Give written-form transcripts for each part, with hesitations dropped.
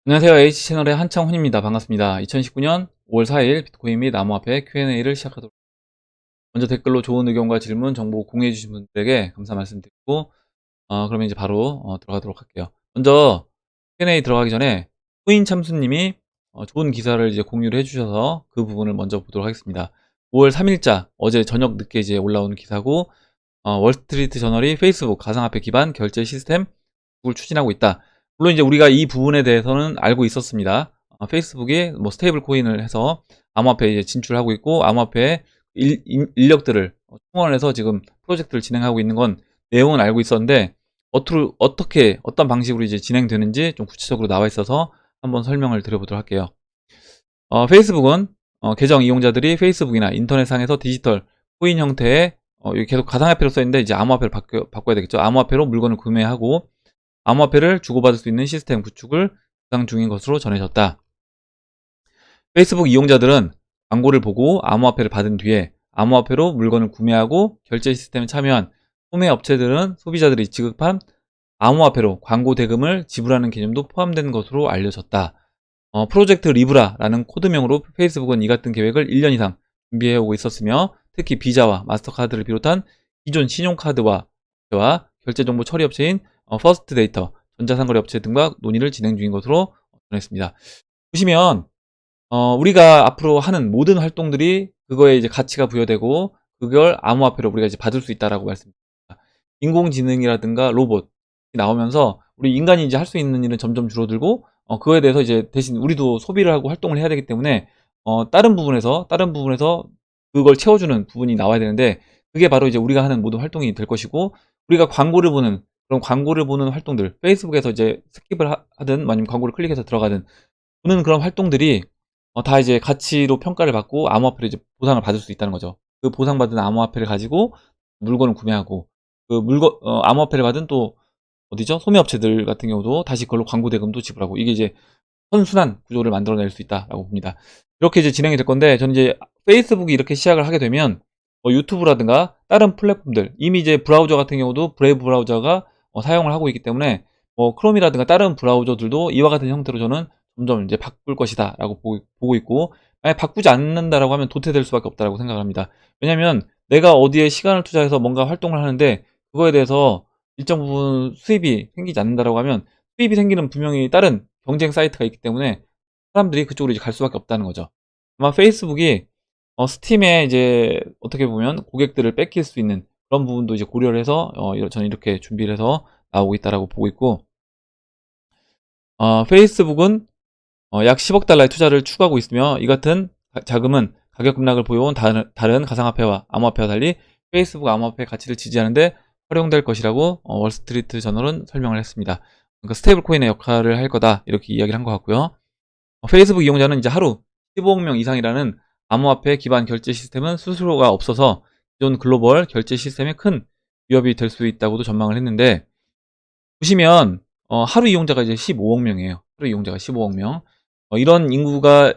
안녕하세요. H채널의 한창훈입니다. 반갑습니다. 2019년 5월 4일 비트코인 및 암호화폐 Q&A를 시작하도록 하겠습니다. 먼저 댓글로 좋은 의견과 질문, 정보 공유해 주신 분들에게 감사 말씀드리고 그러면 이제 바로 들어가도록 할게요. 먼저 Q&A 들어가기 전에 코인 참수님이 좋은 기사를 이제 공유를 해주셔서 그 부분을 먼저 보도록 하겠습니다. 5월 3일자 어제 저녁 늦게 이제 올라온 기사고 월스트리트 저널이 페이스북 가상화폐 기반 결제 시스템을 추진하고 있다. 물론 이제 우리가 이 부분에 대해서는 알고 있었습니다. 페이스북이 뭐 스테이블 코인을 해서 암호화폐에 이제 진출하고 있고 암호화폐 인력들을 충원해서 지금 프로젝트를 진행하고 있는 건 내용은 알고 있었는데 어떻게 어떤 방식으로 이제 진행되는지 좀 구체적으로 나와 있어서 한번 설명을 드려보도록 할게요. 페이스북은 계정 이용자들이 페이스북이나 인터넷상에서 디지털 코인 형태의 여기 계속 가상화폐로 써있는데 이제 암호화폐로 바꿔야 되겠죠. 암호화폐로 물건을 구매하고 암호화폐를 주고받을 수 있는 시스템 구축을 구상 중인 것으로 전해졌다. 페이스북 이용자들은 광고를 보고 암호화폐를 받은 뒤에 암호화폐로 물건을 구매하고 결제 시스템에 참여한 소매 업체들은 소비자들이 지급한 암호화폐로 광고 대금을 지불하는 개념도 포함된 것으로 알려졌다. 프로젝트 리브라라는 코드명으로 페이스북은 이 같은 계획을 1년 이상 준비해오고 있었으며 특히 비자와 마스터카드를 비롯한 기존 신용카드와 결제 정보 처리 업체인 퍼스트 데이터, 전자상거래 업체 등과 논의를 진행 중인 것으로 전했습니다. 보시면 우리가 앞으로 하는 모든 활동들이 그거에 이제 가치가 부여되고 그걸 암호화폐로 우리가 이제 받을 수 있다라고 말씀드립니다. 인공지능이라든가 로봇이 나오면서 우리 인간이 이제 할 수 있는 일은 점점 줄어들고 그거에 대해서 이제 대신 우리도 소비를 하고 활동을 해야 되기 때문에 다른 부분에서 그걸 채워주는 부분이 나와야 되는데 그게 바로 이제 우리가 하는 모든 활동이 될 것이고 우리가 광고를 보는 그런 광고를 보는 활동들 페이스북에서 이제 스킵을 하든 아니면 광고를 클릭해서 들어가든 보는 그런 활동들이 다 이제 가치로 평가를 받고 암호화폐를 이제 보상을 받을 수 있다는 거죠. 그 보상받은 암호화폐를 가지고 물건을 구매하고 그 암호화폐를 받은 또 어디죠? 소매업체들 같은 경우도 다시 그걸로 광고 대금도 지불하고 이게 이제 선순환 구조를 만들어낼 수 있다라고 봅니다. 이렇게 이제 진행이 될 건데 저는 이제 페이스북이 이렇게 시작을 하게 되면 유튜브라든가 다른 플랫폼들 이미 이제 브라우저 같은 경우도 브레이브 브라우저가 사용을 하고 있기 때문에 크롬이라든가 다른 브라우저들도 이와 같은 형태로 저는 점점 이제 바꿀 것이다 라고 보고 있고 만약 바꾸지 않는다라고 하면 도태될 수밖에 없다라고 생각을 합니다. 왜냐면 내가 어디에 시간을 투자해서 뭔가 활동을 하는데 그거에 대해서 일정 부분 수입이 생기지 않는다라고 하면 수입이 생기는 분명히 다른 경쟁 사이트가 있기 때문에 사람들이 그쪽으로 이제 갈 수밖에 없다는 거죠. 아마 페이스북이 스팀에 이제 어떻게 보면 고객들을 뺏길 수 있는 그런 부분도 이제 고려를 해서 저는 이렇게 준비를 해서 나오고 있다라고 보고 있고 페이스북은 약 10억 달러의 투자를 추구하고 있으며 이 같은 자금은 가격 급락을 보여온 다른 가상화폐와 암호화폐와 달리 페이스북 암호화폐 가치를 지지하는데 활용될 것이라고 월스트리트 저널은 설명을 했습니다. 그러니까 스테이블 코인의 역할을 할 거다 이렇게 이야기를 한 것 같고요. 페이스북 이용자는 이제 하루 15억 명 이상이라는 암호화폐 기반 결제 시스템은 수수료가 없어서 기존 글로벌 결제 시스템에 큰 위협이 될 수 있다고도 전망을 했는데 보시면 하루 이용자가 이제 15억 명이에요. 하루 이용자가 15억 명. 이런 인구가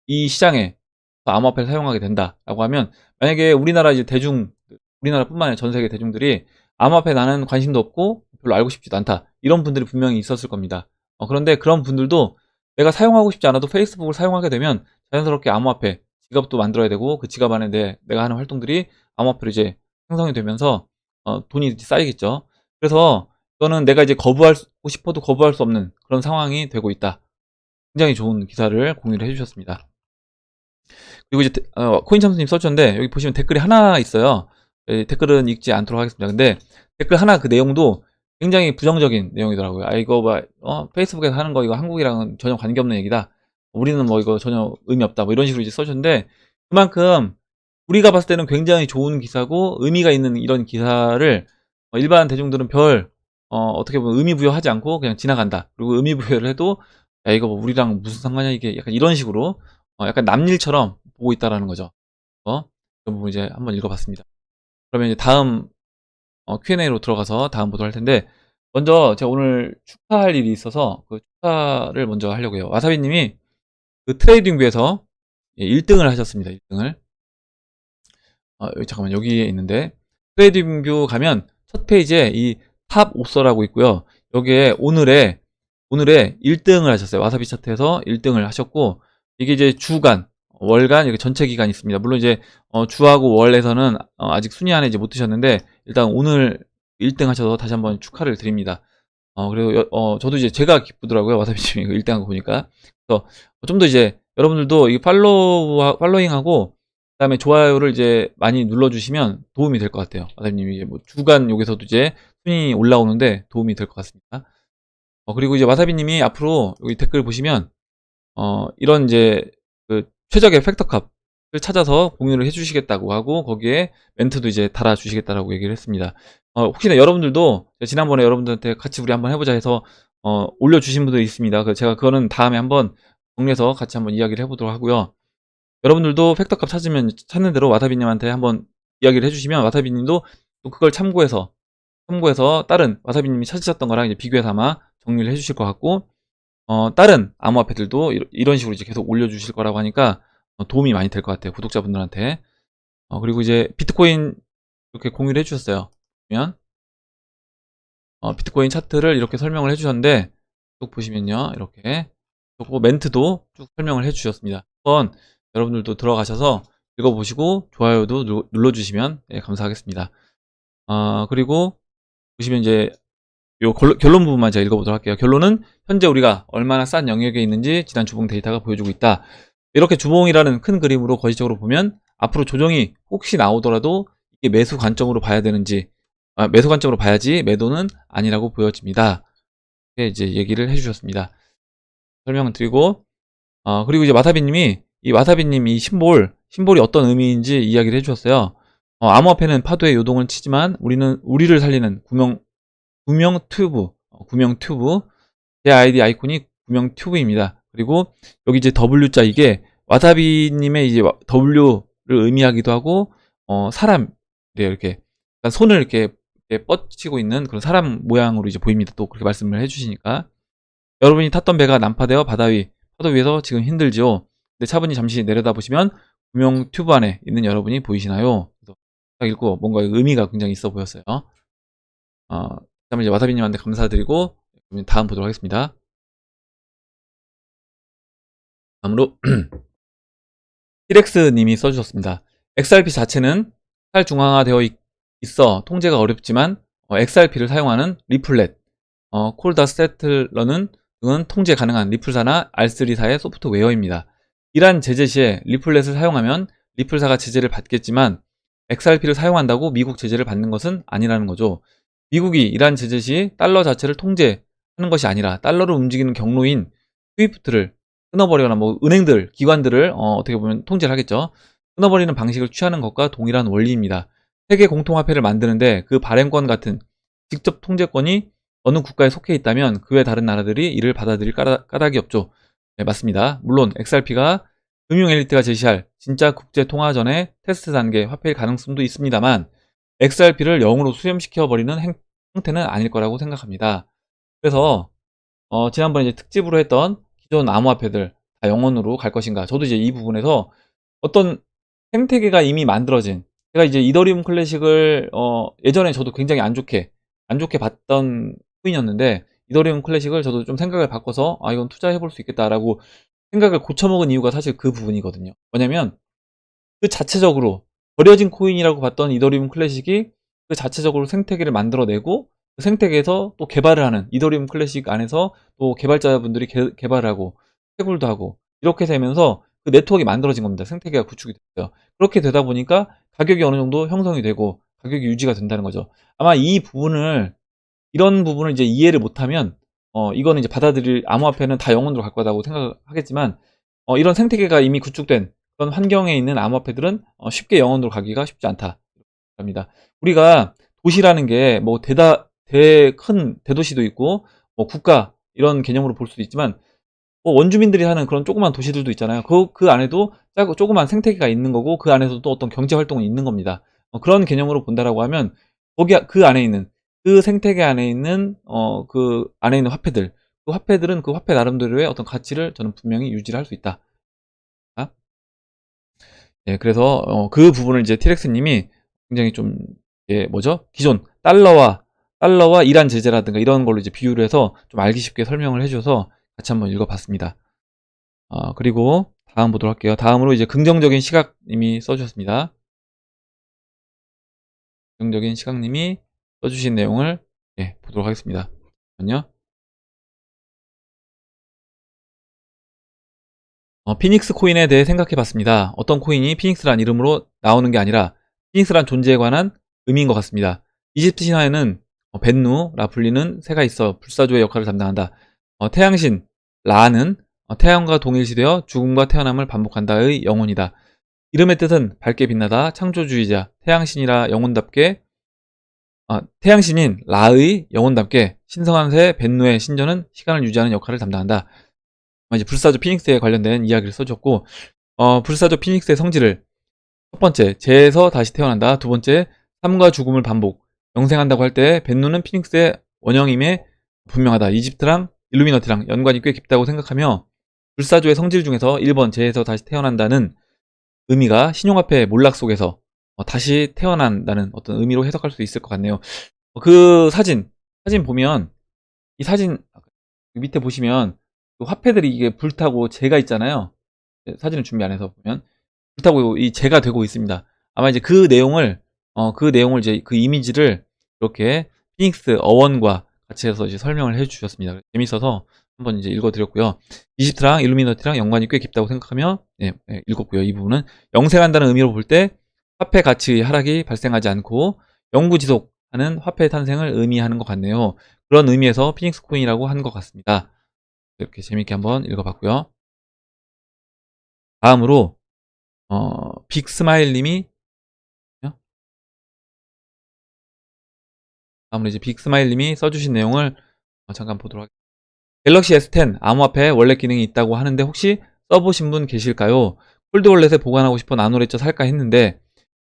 이 시장에 암호화폐를 사용하게 된다라고 하면 만약에 우리나라뿐만 아니라 전 세계 대중들이 암호화폐 나는 관심도 없고 별로 알고 싶지도 않다 이런 분들이 분명히 있었을 겁니다. 그런데 그런 분들도 내가 사용하고 싶지 않아도 페이스북을 사용하게 되면 자연스럽게 암호화폐 지갑도 만들어야 되고 그 지갑 안에 내가 하는 활동들이 암호화폐로 이제 생성이 되면서 돈이 쌓이겠죠. 그래서 이거는 내가 이제 거부하고 싶어도 거부할 수 없는 그런 상황이 되고 있다. 굉장히 좋은 기사를 공유를 해주셨습니다. 그리고 이제 코인 참수님 써주셨는데 여기 보시면 댓글이 하나 있어요. 댓글은 읽지 않도록 하겠습니다. 근데 댓글 하나 그 내용도 굉장히 부정적인 내용이더라고요. 이거 봐, 페이스북에서 하는 거 이거 한국이랑은 전혀 관계없는 얘기다. 우리는 뭐 이거 전혀 의미 없다. 뭐 이런 식으로 이제 써주셨는데 그만큼 우리가 봤을 때는 굉장히 좋은 기사고 의미가 있는 이런 기사를 일반 대중들은 어떻게 보면 의미 부여하지 않고 그냥 지나간다. 그리고 의미 부여를 해도 야 이거 뭐 우리랑 무슨 상관이야 이게 약간 이런 식으로 약간 남일처럼 보고 있다라는 거죠. 그 부분 이제 한번 읽어봤습니다. 그러면 이제 다음 Q&A로 들어가서 다음 보도록 할 텐데 먼저 제가 오늘 축하할 일이 있어서 그 축하를 먼저 하려고 해요. 와사비님이 그 트레이딩뷰에서 1등을 하셨습니다. 1등을 잠깐만 여기에 있는데 트레이딩뷰 가면 첫 페이지에 이 탑 오서라고 있고요. 여기에 오늘의 오늘의 1등을 하셨어요. 와사비 차트에서 1등을 하셨고, 이게 이제 주간, 월간 이렇게 전체 기간이 있습니다. 물론 이제 주하고 월에서는 아직 순위 안에 이제 못 드셨는데, 일단 오늘 1등 하셔서 다시 한번 축하를 드립니다. 그리고 저도 이제 제가 기쁘더라고요. 와사비님이 1등 한 거 보니까. 그래서 좀 더 이제 여러분들도 이 팔로잉하고 그다음에 좋아요를 이제 많이 눌러주시면 도움이 될 것 같아요. 와사비님이 이제 뭐 주간 여기서도 이제 순위 올라오는데 도움이 될 것 같습니다. 그리고 이제 와사비님이 앞으로 여기 댓글 보시면 이런 이제 그 최적의 팩터값을 찾아서 공유를 해주시겠다고 하고 거기에 멘트도 이제 달아주시겠다라고 얘기를 했습니다. 혹시나 여러분들도 지난번에 여러분들한테 같이 우리 한번 해보자 해서 올려주신 분도 있습니다. 제가 그거는 다음에 한번 정리해서 같이 한번 이야기를 해보도록 하고요. 여러분들도 팩터값 찾는 대로 와사비님한테 한번 이야기를 해주시면 와사비님도 또 그걸 참고해서 다른 와사비님이 찾으셨던 거랑 이제 비교해서 아마 정리를 해주실 것 같고, 다른 암호화폐들도 이런 식으로 이제 계속 올려주실 거라고 하니까 도움이 많이 될 것 같아요. 구독자분들한테. 그리고 이제 비트코인 이렇게 공유를 해주셨어요. 보면 비트코인 차트를 이렇게 설명을 해주셨는데, 쭉 보시면요, 이렇게 그리고 멘트도 쭉 설명을 해주셨습니다. 한번 여러분들도 들어가셔서 읽어보시고 좋아요도 눌러주시면 감사하겠습니다. 그리고 보시면 이제 요 결론 부분만 제가 읽어보도록 할게요. 결론은 현재 우리가 얼마나 싼 영역에 있는지 지난 주봉 데이터가 보여주고 있다. 이렇게 주봉이라는 큰 그림으로 거시적으로 보면 앞으로 조정이 혹시 나오더라도 이게 매수 관점으로 봐야 되는지, 매수 관점으로 봐야지 매도는 아니라고 보여집니다. 이렇게 이제 얘기를 해주셨습니다. 설명을 드리고, 그리고 이제 와사비님 이 심볼이 어떤 의미인지 이야기를 해주셨어요. 암호화폐는 파도의 요동을 치지만 우리를 살리는 구명 튜브. 제 아이디 아이콘이 구명 튜브입니다. 그리고 여기 이제 W자 이게 와사비님의 이제 W를 의미하기도 하고, 사람이래요. 이렇게 그러니까 손을 이렇게 뻗치고 있는 그런 사람 모양으로 이제 보입니다. 또 그렇게 말씀을 해주시니까. 여러분이 탔던 배가 난파되어 파도 위에서 지금 힘들죠. 근데 차분히 잠시 내려다보시면 구명 튜브 안에 있는 여러분이 보이시나요? 그래서 딱 읽고 뭔가 의미가 굉장히 있어 보였어요. 그다음에 이제 와사비님한테 감사드리고 다음 보도록 하겠습니다. 다음으로 티렉스님이 써주셨습니다. XRP 자체는 탈중앙화되어 있어 통제가 어렵지만 XRP를 사용하는 리플렛, 콜다 세틀러는 등은 통제 가능한 리플사나 R3사의 소프트웨어입니다. 이러한 제재 시에 리플렛을 사용하면 리플사가 제재를 받겠지만 XRP를 사용한다고 미국 제재를 받는 것은 아니라는 거죠. 미국이 이러한 제재 시 달러 자체를 통제하는 것이 아니라 달러를 움직이는 경로인 스위프트를 끊어버리거나 뭐 은행들, 기관들을 어떻게 보면 통제를 하겠죠. 끊어버리는 방식을 취하는 것과 동일한 원리입니다. 세계 공통화폐를 만드는데 그 발행권 같은 직접 통제권이 어느 국가에 속해 있다면 그 외 다른 나라들이 이를 받아들일 까닭이 없죠. 네, 맞습니다. 물론 XRP가 금융 엘리트가 제시할 진짜 국제 통화전의 테스트 단계 화폐일 가능성도 있습니다만 XRP를 영으로 수렴시켜버리는 형태는 아닐 거라고 생각합니다. 그래서 지난번에 이제 특집으로 했던 기존 암호화폐들 다 영원으로 갈 것인가, 저도 이제 이 부분에서 어떤 생태계가 이미 만들어진, 제가 이제 이더리움 클래식을 예전에 저도 굉장히 안 좋게 봤던 코인이었는데 이더리움 클래식을 저도 좀 생각을 바꿔서 이건 투자해 볼 수 있겠다라고 생각을 고쳐먹은 이유가 사실 그 부분이거든요. 뭐냐면 그 자체적으로 버려진 코인이라고 봤던 이더리움 클래식이 그 자체적으로 생태계를 만들어내고 그 생태계에서 또 개발을 하는, 이더리움 클래식 안에서 또 개발자분들이 개발을 하고 채굴도 하고 이렇게 되면서 그 네트워크가 만들어진 겁니다. 생태계가 구축이 됐어요. 그렇게 되다 보니까 가격이 어느 정도 형성이 되고 가격이 유지가 된다는 거죠. 아마 이런 부분을 이제 이해를 못하면 이거는 이제 받아들일, 암호화폐는 다 영원으로 갈 거라고 생각하겠지만 이런 생태계가 이미 구축된 그런 환경에 있는 암호화폐들은 쉽게 영원으로 가기가 쉽지 않다 합니다. 우리가 도시라는 게 뭐 큰 대도시도 있고 뭐 국가 이런 개념으로 볼 수도 있지만 뭐 원주민들이 사는 그런 조그만 도시들도 있잖아요. 그 안에도 조그만 생태계가 있는 거고 그 안에서도 또 어떤 경제 활동이 있는 겁니다. 그런 개념으로 본다라고 하면 거기 그 안에 있는 그 생태계 안에 있는 그 안에 있는 화폐들, 그 화폐들은 그 화폐 나름대로의 어떤 가치를 저는 분명히 유지를 할 수 있다. 예, 그래서 그 부분을 이제 티렉스님이 굉장히 좀, 예, 뭐죠? 기존 달러와 이란 제재라든가 이런 걸로 이제 비유를 해서 좀 알기 쉽게 설명을 해줘서 같이 한번 읽어봤습니다. 그리고 다음 보도록 할게요. 다음으로 이제 긍정적인 시각님이 써주셨습니다. 긍정적인 시각님이 써주신 내용을 보도록 하겠습니다. 잠깐만요. 피닉스 코인에 대해 생각해 봤습니다. 어떤 코인이 피닉스란 이름으로 나오는 게 아니라 피닉스란 존재에 관한 의미인 것 같습니다. 이집트 신화에는 벤누라 불리는 새가 있어 불사조의 역할을 담당한다. 태양신 라는 태양과 동일시되어 죽음과 태어남을 반복한다의 영혼이다. 이름의 뜻은 밝게 빛나다, 창조주의자, 태양신이라 영혼답게 태양신인 라의 영혼답게 신성한 새 벤누의 신전은 시간을 유지하는 역할을 담당한다. 이제 불사조 피닉스에 관련된 이야기를 써줬고, 불사조 피닉스의 성질을 첫 번째, 재에서 다시 태어난다. 두 번째, 삶과 죽음을 반복, 영생한다고 할 때 벤누는 피닉스의 원형임에 분명하다. 이집트랑 일루미너티랑 연관이 꽤 깊다고 생각하며 불사조의 성질 중에서 1번 재에서 다시 태어난다는 의미가 신용화폐 몰락 속에서 다시 태어난다는 어떤 의미로 해석할 수 있을 것 같네요. 그 사진 보면 이 사진 밑에 보시면 그 화폐들이 이게 불타고 재가 있잖아요. 사진을 준비 안 해서 보면 불타고 이 재가 되고 있습니다. 아마 이제 그 내용을 이제 그 이미지를 이렇게 피닉스 어원과 같이 해서 이제 설명을 해 주셨습니다. 재밌어서 한번 이제 읽어드렸고요. 이집트랑 일루미너티랑 연관이 꽤 깊다고 생각하며 읽었고요. 이 부분은 영생한다는 의미로 볼 때 화폐 가치 하락이 발생하지 않고 영구 지속하는 화폐 탄생을 의미하는 것 같네요. 그런 의미에서 피닉스 코인이라고 한 것 같습니다. 이렇게 재밌게 한번 읽어봤고요. 다음으로 빅스마일님이 다음으로 이제 빅스마일님이 써주신 내용을 잠깐 보도록 하겠습니다. 갤럭시 S10 암호화폐에 원래 기능이 있다고 하는데 혹시 써보신 분 계실까요? 폴드월렛에 보관하고 싶어 나노레저 살까 했는데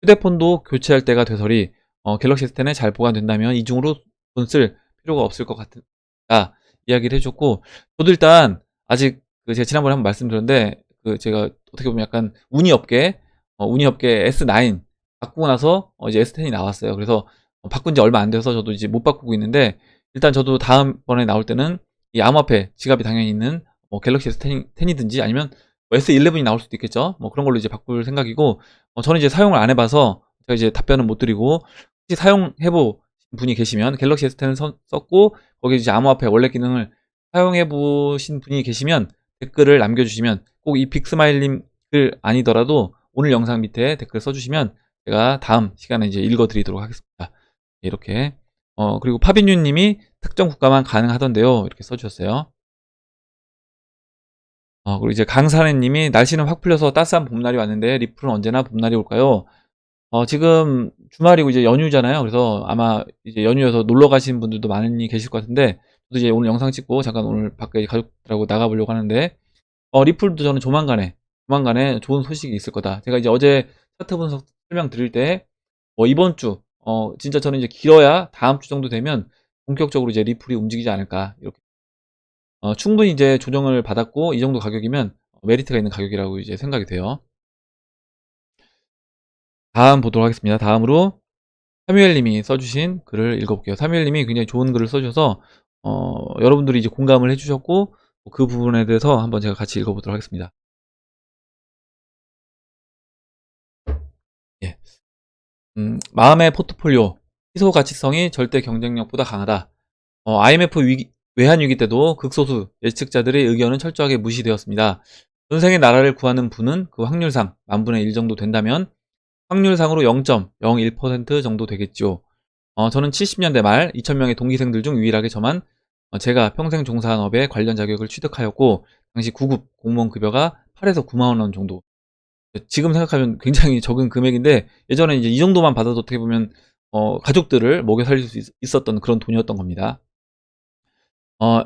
휴대폰도 교체할 때가 돼서리 갤럭시 S10에 잘 보관된다면 이중으로 돈 쓸 필요가 없을 것 같다 이야기를 해줬고, 저도 일단 아직 제가 지난번에 한번 말씀드렸는데 제가 어떻게 보면 약간 운이 없게 S9 바꾸고 나서 이제 S10이 나왔어요. 그래서 바꾼 지 얼마 안 돼서 저도 이제 못 바꾸고 있는데, 일단 저도 다음번에 나올 때는 이 암호화폐 지갑이 당연히 있는 갤럭시 S10이든지 아니면 S11이 나올 수도 있겠죠. 그런 걸로 이제 바꿀 생각이고, 저는 이제 사용을 안 해봐서 제가 이제 답변은 못 드리고, 혹시 사용해보 분이 계시면 갤럭시 S10을 썼고 거기 이제 암호화폐 원래 기능을 사용해보신 분이 계시면 댓글을 남겨주시면, 꼭 이 빅스마일님 글 아니더라도 오늘 영상 밑에 댓글 써주시면 제가 다음 시간에 이제 읽어드리도록 하겠습니다. 이렇게 그리고 파빈유님이 특정 국가만 가능하던데요 이렇게 써주셨어요. 그리고 이제 강사래님이 날씨는 확 풀려서 따스한 봄날이 왔는데 리플은 언제나 봄날이 올까요? 지금 주말이고 이제 연휴잖아요. 그래서 아마 이제 연휴여서 놀러 가시는 분들도 많이 계실 것 같은데, 저도 이제 오늘 영상 찍고 잠깐 오늘 밖에 가족들하고 나가보려고 하는데, 리플도 저는 조만간에 좋은 소식이 있을 거다. 제가 이제 어제 차트 분석 설명 드릴 때 이번 주 진짜 저는 이제 길어야 다음 주 정도 되면 본격적으로 이제 리플이 움직이지 않을까, 이렇게 충분히 이제 조정을 받았고 이 정도 가격이면 메리트가 있는 가격이라고 이제 생각이 돼요. 다음 보도록 하겠습니다. 다음으로 사뮤엘님이 써주신 글을 읽어볼게요. 사뮤엘님이 굉장히 좋은 글을 써주셔서 여러분들이 이제 공감을 해주셨고 그 부분에 대해서 한번 제가 같이 읽어보도록 하겠습니다. 예. 마음의 포트폴리오 희소 가치성이 절대 경쟁력보다 강하다. IMF 외환 위기 때도 극소수 예측자들의 의견은 철저하게 무시되었습니다. 전생의 나라를 구하는 분은 그 확률상 10,000분의 1 정도 된다면 확률상으로 0.01% 정도 되겠죠. 저는 70년대 말 2,000명의 동기생들 중 유일하게 저만 제가 평생 종사한 업에 관련 자격을 취득하였고 당시 9급 공무원 급여가 8에서 9만 원 정도. 지금 생각하면 굉장히 적은 금액인데 예전에 이제 이 정도만 받아도 어떻게 보면 가족들을 먹여 살릴 수 있었던 그런 돈이었던 겁니다.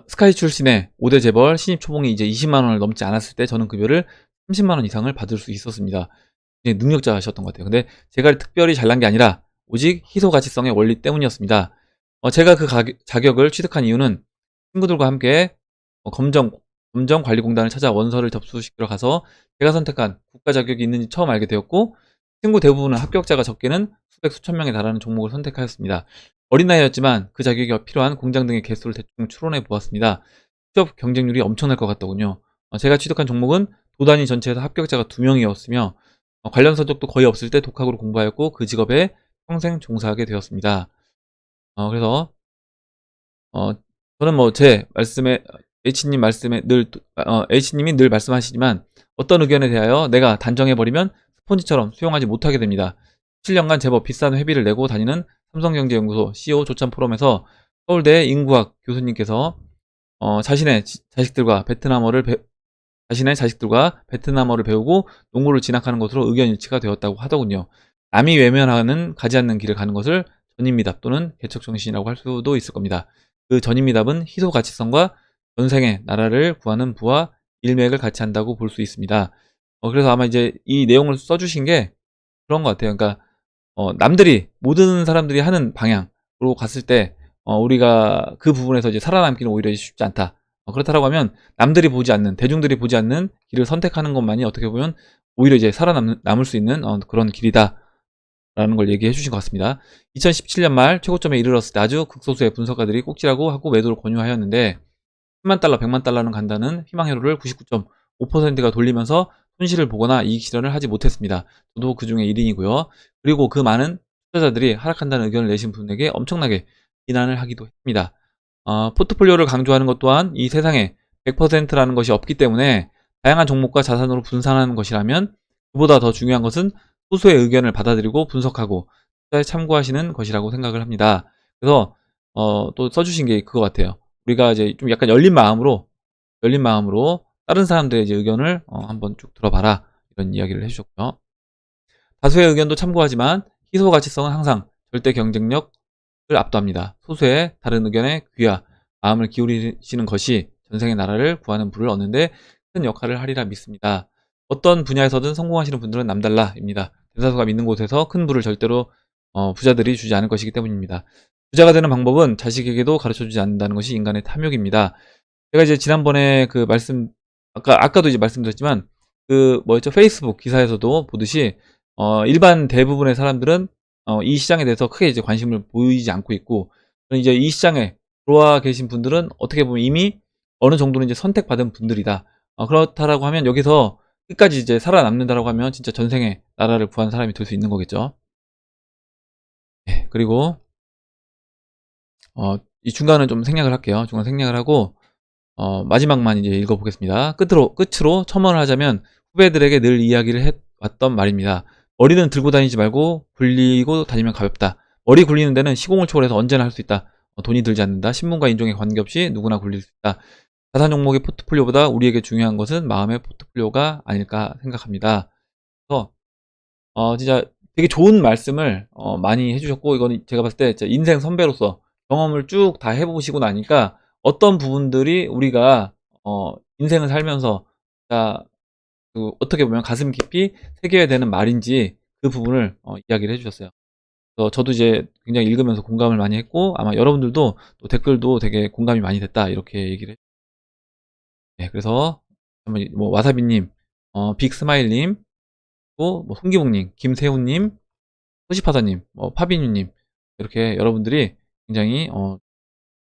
스카이 출신의 5대 재벌 신입 초봉이 이제 20만 원을 넘지 않았을 때 저는 급여를 30만 원 이상을 받을 수 있었습니다. 능력자셨던 것 같아요. 근데 제가 특별히 잘난 게 아니라 오직 희소 가치성의 원리 때문이었습니다. 제가 그 자격을 취득한 이유는 친구들과 함께 검정관리공단을 찾아 원서를 접수시키러 가서 제가 선택한 국가 자격이 있는지 처음 알게 되었고, 친구 대부분은 합격자가 적게는 수백 수천 명에 달하는 종목을 선택하였습니다. 어린 나이였지만 그 자격이 필요한 공장 등의 개수를 대충 추론해 보았습니다. 취업 경쟁률이 엄청날 것 같더군요. 제가 취득한 종목은 도단위 전체에서 합격자가 2명이었으며 관련 서적도 거의 없을 때 독학으로 공부하였고 그 직업에 평생 종사하게 되었습니다. 그래서 어, 저는 뭐 제 말씀에 H님 말씀에 H님이 늘 말씀하시지만 어떤 의견에 대하여 내가 단정해버리면 스폰지처럼 수용하지 못하게 됩니다. 7년간 제법 비싼 회비를 내고 다니는 삼성경제연구소 CEO 조찬 포럼에서 서울대 인구학 교수님께서 자신의 자식들과 베트남어를 배우고 농구를 진학하는 것으로 의견 일치가 되었다고 하더군요. 남이 외면하는 가지 않는 길을 가는 것을 전인미답 또는 개척정신이라고 할 수도 있을 겁니다. 그 전인미답은 희소가치성과 전생에 나라를 구하는 부와 일맥을 같이 한다고 볼 수 있습니다. 그래서 아마 이제 이 내용을 써주신 게 그런 것 같아요. 그러니까 남들이 모든 사람들이 하는 방향으로 갔을 때 우리가 그 부분에서 이제 살아남기는 오히려 쉽지 않다. 그렇다고 하면 남들이 보지 않는 대중들이 보지 않는 길을 선택하는 것만이 어떻게 보면 오히려 이제 살아남을 수 있는 그런 길이다. 라는 걸 얘기해 주신 것 같습니다. 2017년 말 최고점에 이르렀을 때 아주 극소수의 분석가들이 꼭지라고 하고 매도를 권유하였는데 10만 달러, 100만 달러는 간다는 희망회로를 99.5%가 돌리면서 손실을 보거나 이익 실현을 하지 못했습니다. 저도 그 중에 1인이고요. 그리고 그 많은 투자자들이 하락한다는 의견을 내신 분에게 엄청나게 비난을 하기도 했습니다. 포트폴리오를 강조하는 것 또한 이 세상에 100%라는 것이 없기 때문에 다양한 종목과 자산으로 분산하는 것이라면 그보다 더 중요한 것은 소수의 의견을 받아들이고 분석하고 투자에 참고하시는 것이라고 생각을 합니다. 그래서 또 써주신 게 그거 같아요. 우리가 이제 좀 약간 열린 마음으로 다른 사람들의 이제 의견을 한번 쭉 들어봐라 이런 이야기를 해주셨고요. 다수의 의견도 참고하지만 희소 가치성은 항상 절대 경쟁력을 압도합니다. 소수의 다른 의견에 귀와 마음을 기울이시는 것이 전생의 나라를 구하는 부를 얻는데 큰 역할을 하리라 믿습니다. 어떤 분야에서든 성공하시는 분들은 남달라입니다. 대다수가 믿는 곳에서 큰 부를 절대로 부자들이 주지 않을 것이기 때문입니다. 부자가 되는 방법은 자식에게도 가르쳐주지 않는다는 것이 인간의 탐욕입니다. 제가 이제 지난번에 그 아까도 이제 말씀드렸지만 그 뭐였죠? 페이스북 기사에서도 보듯이 일반 대부분의 사람들은 이 시장에 대해서 크게 이제 관심을 보이지 않고 있고 이제 이 시장에 들어와 계신 분들은 어떻게 보면 이미 어느 정도는 이제 선택받은 분들이다. 그렇다라고 하면 여기서 끝까지 이제 살아남는다라고 하면 진짜 전생에 나라를 구한 사람이 될 수 있는 거겠죠. 네, 그리고 이 중간은 좀 생략을 할게요. 중간 생략을 하고 마지막만 이제 읽어보겠습니다. 끝으로 첨언을 하자면 후배들에게 늘 이야기를 해왔던 말입니다. 머리는 들고 다니지 말고 굴리고 다니면 가볍다. 머리 굴리는 데는 시공을 초월해서 언제나 할 수 있다. 돈이 들지 않는다. 신분과 인종에 관계없이 누구나 굴릴 수 있다. 자산 종목의 포트폴리오보다 우리에게 중요한 것은 마음의 포트폴리오가 아닐까 생각합니다. 그래서 진짜 되게 좋은 말씀을 많이 해주셨고 이거는 제가 봤을 때 진짜 인생 선배로서 경험을 쭉 다 해보시고 나니까 어떤 부분들이 우리가 인생을 살면서 그 어떻게 보면 가슴 깊이 새겨야 되는 말인지 그 부분을 이야기를 해주셨어요. 그래서 저도 이제 굉장히 읽으면서 공감을 많이 했고 아마 여러분들도 또 댓글도 되게 공감이 많이 됐다 이렇게 얘기를 했. 네, 그래서 한번 뭐 와사비님, 빅스마일님, 또 뭐 송기봉님, 김세훈님, 소시파사님, 파비뉴님 이렇게 여러분들이 굉장히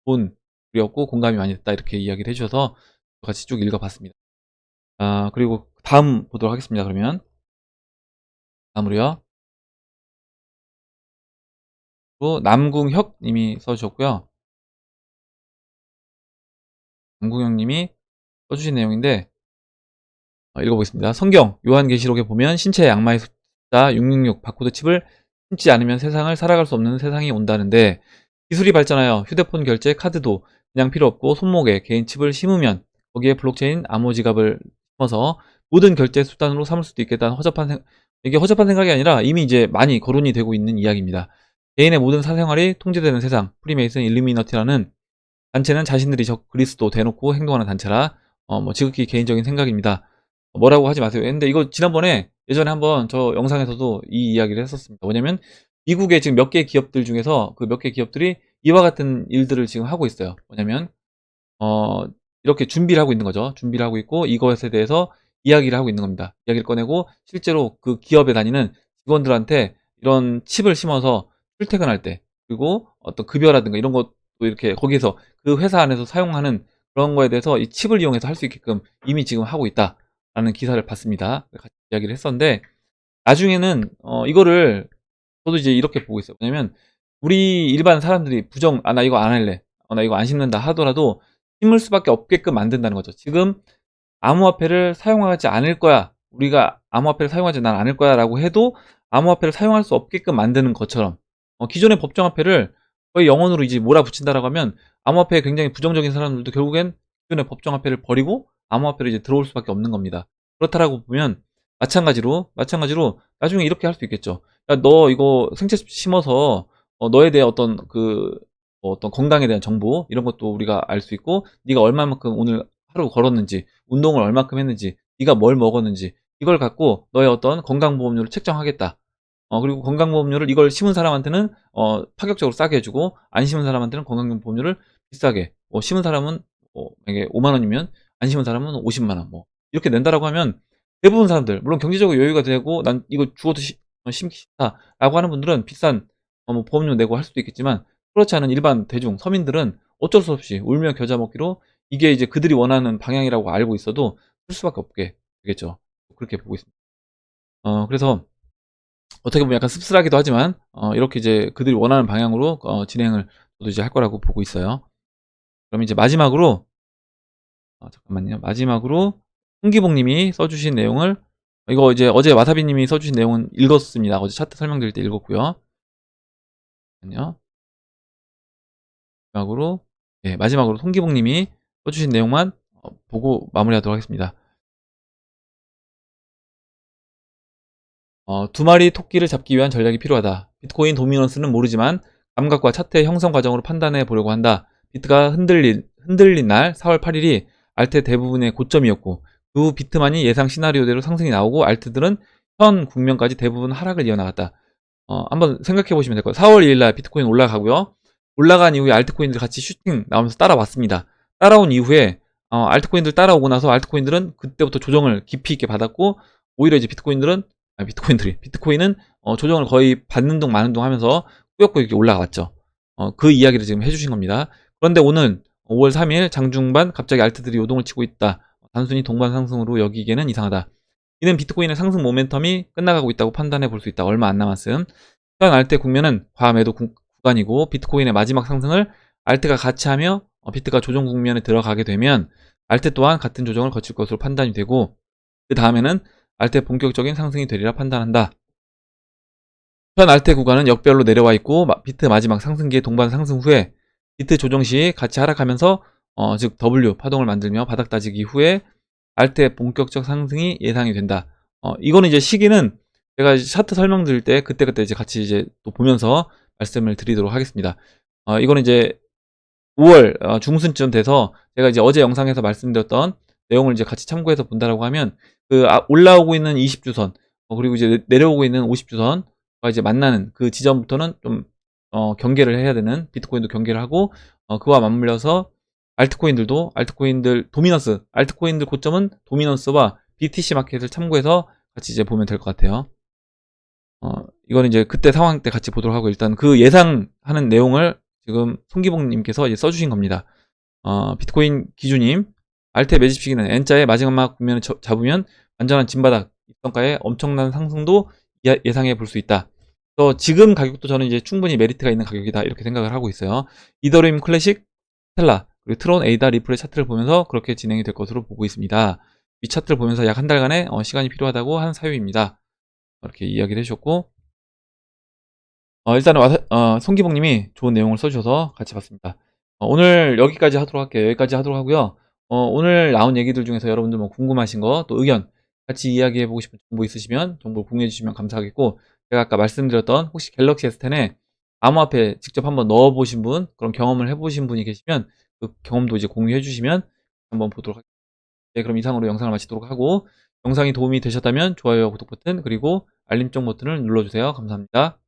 좋은 글이었고 공감이 많이 됐다 이렇게 이야기를 해주셔서 같이 쭉 읽어봤습니다. 그리고 다음 보도록 하겠습니다. 그러면 다음으로요. 또 남궁혁 님이 써주셨고요. 남궁혁 님이 써주신 내용인데 읽어보겠습니다. 성경 요한계시록에 보면 신체의 악마의 숫자 666 바코드 칩을 심지 않으면 세상을 살아갈 수 없는 세상이 온다는데 기술이 발전하여 휴대폰 결제 카드도 그냥 필요 없고 손목에 개인 칩을 심으면 거기에 블록체인 암호 지갑을 심어서 모든 결제 수단으로 삼을 수도 있겠다는 이게 허접한 생각이 아니라 이미 이제 많이 거론이 되고 있는 이야기입니다. 개인의 모든 사생활이 통제되는 세상, 프리메이슨 일루미너티라는 단체는 자신들이 적 그리스도 대놓고 행동하는 단체라 뭐 지극히 개인적인 생각입니다. 뭐라고 하지 마세요. 근데 이거 지난번에 예전에 한번 저 영상에서도 이 이야기를 했었습니다. 뭐냐면 미국의 지금 몇 개 기업들 중에서 그 몇 개 기업들이 이와 같은 일들을 지금 하고 있어요. 뭐냐면 이렇게 준비를 하고 있는 거죠. 준비를 하고 있고 이것에 대해서 이야기를 하고 있는 겁니다. 이야기를 꺼내고 실제로 그 기업에 다니는 직원들한테 이런 칩을 심어서 출퇴근할 때, 그리고 어떤 급여라든가 이런 것도 이렇게 거기서 그 회사 안에서 사용하는 그런 거에 대해서 이 칩을 이용해서 할 수 있게끔 이미 지금 하고 있다라는 기사를 봤습니다. 같이 이야기를 했었는데, 나중에는 이거를 저도 이제 이렇게 보고 있어요. 왜냐면 우리 일반 사람들이 나 이거 안 할래, 나 이거 안 심는다 하더라도 심을 수밖에 없게끔 만든다는 거죠. 지금 암호화폐를 사용하지 않을 거야, 우리가 암호화폐를 사용하지 난 않을 거야 라고 해도 암호화폐를 사용할 수 없게끔 만드는 것처럼, 기존의 법정화폐를 거의 영원으로 이제 몰아붙인다라고 하면 암호화폐에 굉장히 부정적인 사람들도 결국엔 기존의 법정화폐를 버리고 암호화폐로 이제 들어올 수밖에 없는 겁니다. 그렇다라고 보면 마찬가지로 나중에 이렇게 할 수 있겠죠. 야, 너 이거 생채 심어서 너에 대해 어떤 어떤 건강에 대한 정보 이런 것도 우리가 알 수 있고, 네가 얼마만큼 오늘 하루 걸었는지, 운동을 얼마큼 했는지, 네가 뭘 먹었는지, 이걸 갖고 너의 어떤 건강보험료를 책정하겠다. 그리고 건강보험료를 이걸 심은 사람한테는 파격적으로 싸게 해주고, 안 심은 사람한테는 건강보험료를 비싸게, 심은 사람은 만약에 5만 원이면 안 심은 사람은 50만 원, 이렇게 낸다라고 하면 대부분 사람들, 물론 경제적으로 여유가 되고 난 이거 죽어도 심기 싫다라고 하는 분들은 비싼 뭐 보험료 내고 할 수도 있겠지만, 그렇지 않은 일반 대중 서민들은 어쩔 수 없이 울며 겨자 먹기로 이게 이제 그들이 원하는 방향이라고 알고 있어도 쓸 수밖에 없게 되겠죠. 그렇게 보고 있습니다. 그래서 어떻게 보면 약간 씁쓸하기도 하지만 이렇게 이제 그들이 원하는 방향으로 진행을 저도 이제 할 거라고 보고 있어요. 그럼 이제 마지막으로 잠깐만요. 마지막으로 홍기봉님이 써주신 내용을, 이거 이제 어제 와사비님이 써주신 내용은 읽었습니다. 어제 차트 설명드릴 때 읽었고요. 잠깐만요. 마지막으로 홍기봉님이 써주신 내용만 보고 마무리하도록 하겠습니다. 두 마리 토끼를 잡기 위한 전략이 필요하다. 비트코인 도미넌스는 모르지만 감각과 차트의 형성 과정으로 판단해 보려고 한다. 비트가 흔들린 날 4월 8일이 알트 대부분의 고점이었고, 그 후 비트만이 예상 시나리오대로 상승이 나오고 알트들은 현 국면까지 대부분 하락을 이어나갔다. 한번 생각해 보시면 될 거예요. 4월 2일 날 비트코인 올라가고요. 올라간 이후에 알트코인들 같이 슈팅 나오면서 따라왔습니다. 따라온 이후에 알트코인들 따라오고 나서 알트코인들은 그때부터 조정을 깊이 있게 받았고, 오히려 이제 비트코인은 조정을 거의 받는 둥 마는 둥 하면서 꾸역꾸역 이렇게 올라갔죠. 그 이야기를 지금 해주신 겁니다. 그런데 오늘 5월 3일 장중반 갑자기 알트들이 요동을 치고 있다. 단순히 동반 상승으로 여기기에는 이상하다. 이는 비트코인의 상승 모멘텀이 끝나가고 있다고 판단해 볼 수 있다. 얼마 안 남았음. 현 알트 국면은 과매도 구간이고, 비트코인의 마지막 상승을 알트가 같이 하며 비트가 조정 국면에 들어가게 되면 알트 또한 같은 조정을 거칠 것으로 판단이 되고, 그 다음에는 알트의 본격적인 상승이 되리라 판단한다. 현 알트 구간은 역별로 내려와 있고, 비트 마지막 상승기의 동반 상승 후에 비트 조정 시 같이 하락하면서 즉 W 파동을 만들며 바닥 다지기 후에 알트의 본격적 상승이 예상이 된다. 이거는 이제 시기는 제가 차트 설명드릴 때 그때 이제 같이 이제 또 보면서 말씀을 드리도록 하겠습니다. 이거는 이제 5월 중순쯤 돼서 제가 이제 어제 영상에서 말씀드렸던 내용을 이제 같이 참고해서 본다라고 하면, 올라오고 있는 20주선 그리고 이제 내려오고 있는 50주선과 이제 만나는 그 지점부터는 좀 경계를 해야 되는, 비트코인도 경계를 하고 그와 맞물려서 알트코인들 고점은 도미넌스와 BTC 마켓을 참고해서 같이 이제 보면 될 것 같아요. 이거는 이제 그때 상황 때 같이 보도록 하고, 일단 그 예상하는 내용을 지금 송기봉님께서 이제 써주신 겁니다. 비트코인 기주님, 알트의 매집 시기는 N자의 마지막 국면을 잡으면 완전한 진바닥 입성가에 엄청난 상승도 예상해 볼 수 있다. 그래서 지금 가격도 저는 이제 충분히 메리트가 있는 가격이다, 이렇게 생각을 하고 있어요. 이더리움 클래식, 스텔라, 그리고 트론, 에이다, 리플의 차트를 보면서 그렇게 진행이 될 것으로 보고 있습니다. 이 차트를 보면서 약 한 달간의 시간이 필요하다고 한 사유입니다. 이렇게 이야기를 해주셨고, 일단은 송기봉님이 좋은 내용을 써주셔서 같이 봤습니다. 오늘 여기까지 하도록 할게요. 여기까지 하도록 하고요. 오늘 나온 얘기들 중에서 여러분들 뭐 궁금하신 거, 또 의견, 같이 이야기해보고 싶은 정보 있으시면 정보 공유해주시면 감사하겠고, 제가 아까 말씀드렸던 혹시 갤럭시 S10에 암호화폐 직접 한번 넣어보신 분, 그런 경험을 해보신 분이 계시면 그 경험도 이제 공유해주시면 한번 보도록 하겠습니다. 네, 그럼 이상으로 영상을 마치도록 하고, 영상이 도움이 되셨다면 좋아요와 구독 버튼, 그리고 알림정 버튼을 눌러주세요. 감사합니다.